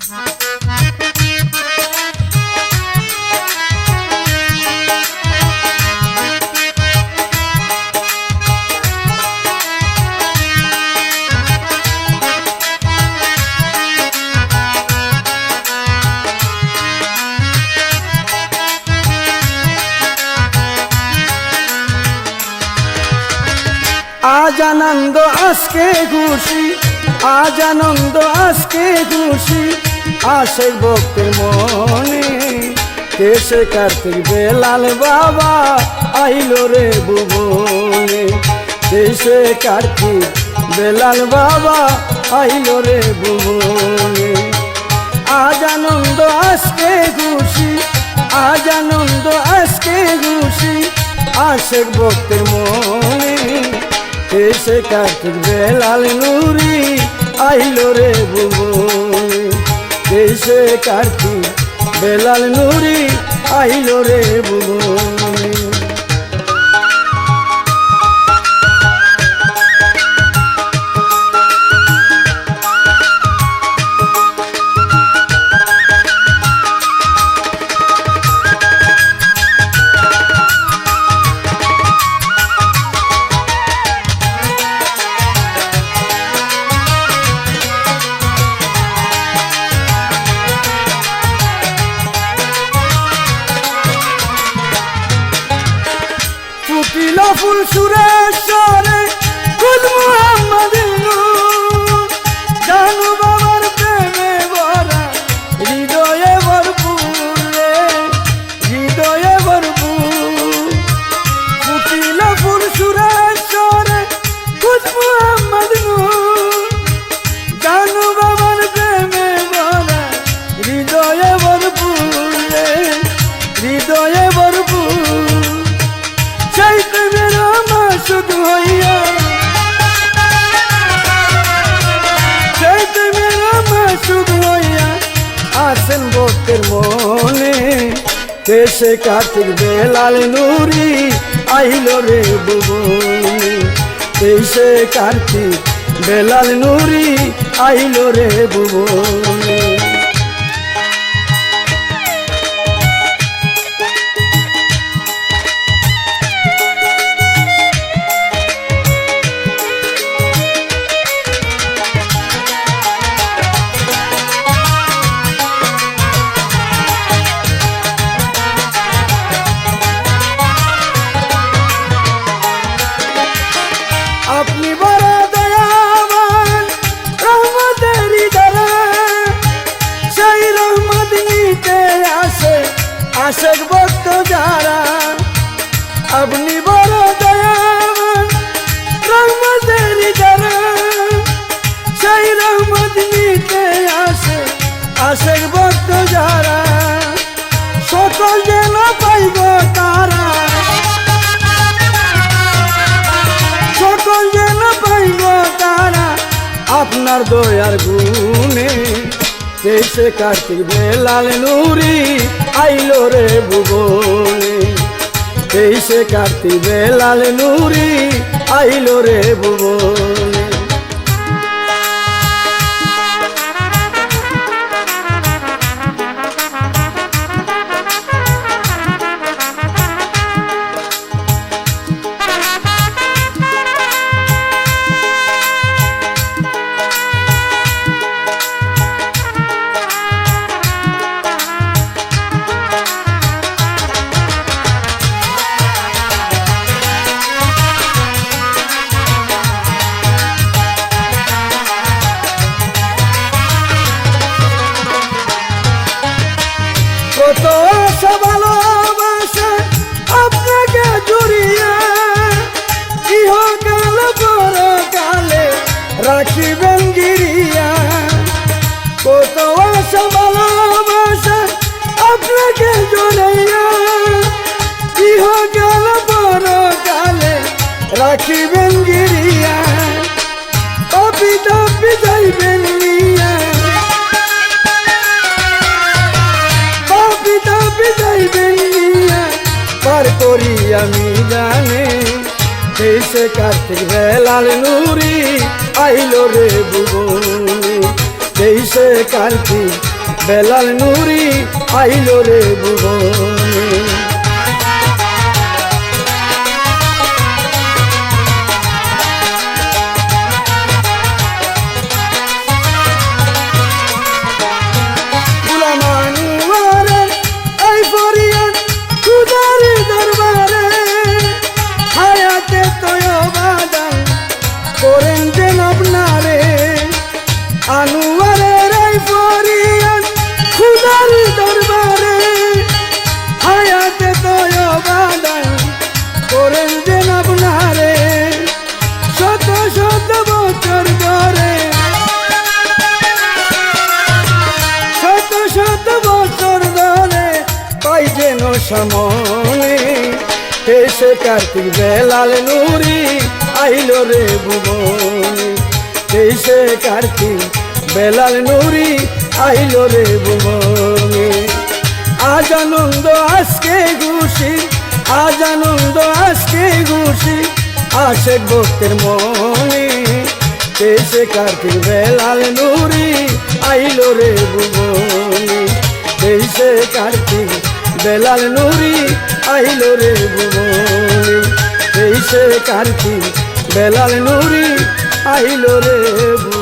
আজ আনন্দ আজকে খুশি, আজ আনন্দ আজকে খুশি, আশেক ভক্তের মনে। কেশে কার্তিক বেলাল বাবা আইলো রে ভুবনে, কেশে কার্তিক বেলাল বাবা আইলো রে ভুবনে। আজ আনন্দ আজকে খুশি, আজ আনন্দ আজকে খুশি, আশেক ভক্তের মনে। কেশে কার্তিক বেলাল নুরি আইলো রে ভুবনে, কেশে কার্তিক বেলাল নুরি আইলো রে ভুবনে। ফুটিল ফুল সুরেশ্বরে খুদ মুহাম্মদ নূর, জানু বাবার প্রেমে ভরা হৃদয়ে ভরপুর রে, হৃদয়ে ভরপুর। ফুটিল ফুল সুরেশ্বরে খুদ মুহাম্মদ নূর, জানু বাবার প্রেমে ভরা হৃদয়ে ভরপুর রে, হৃদয়ে ভরপুর। সেই প্রেমের মাসুক হইয়া, সেই প্রেমের মাসুক হইয়া আসেন ভক্তের মনে। কেশে কার্তিক বেলাল নুরি আইলো রে ভুবনে, কেশে কার্তিক বেলাল নুরি আইলো রে ভুবনে। আপনি বড় দয়াবান রহমতেরই ধারা, সেই রহমত নিতে আসে আশেক ভক্ত যারা। আপনি বড় দয়াবান রহমতেরই ধারা, সেই রহমত নিতে আসে আশেক ভক্ত যারা। সকল যেন পাইব তারা, সকল যেন পাইব তারা আপনার দয়ার গুণে। কেশে কার্তিক বেলাল নুরি আইলো রে ভুবনে, কেশে কার্তিক বেলাল নুরি আইলো রে ভুবনে। কত আশা ভালোবাসা আপনাকে জুড়িয়া, ইহকাল পরকালে রাখিবেন গিরিয়া। কত আশা ভালোবাসা আপনাকে জুড়িয়া, ইহকাল পরকালে রাখিবেন গিরিয়া। তপি তপি যাইবেন নিয়া, পার করি আমি জানে। কেশে কার্তিক বেলাল নুরি আইলো রে ভুবনে, তেইশে কার্তিক বেলাল নুরি আইলো রে ভুবনে। আনুয়ারের এই ফরিয়াদ খুদার দরবারে, হায়াতে তোয় বাদান করেন যেন আপনারে। শত শত বছর ধরে, শত শত বছর ধরে পাই যেন সামনে। তেইশে কার্তিক বেলাল নুরি আইলো রে ভুবনে। তেইশে কার্তিক বেলাল নুরি আইলো রে ভুবনে। আজ আনন্দ আজকে খুশি, আজ আনন্দ আজকে খুশি আশেক ভক্তের মনে। তেইশে কার্তিক বেলাল নুরি আইলো রে ভুবনে। তেইশে কার্তিক বেলাল নুরি আইলো রে ভুবনে। তেইশে কার্তিক বেলাল নুরি আইলো রে ভুবনে।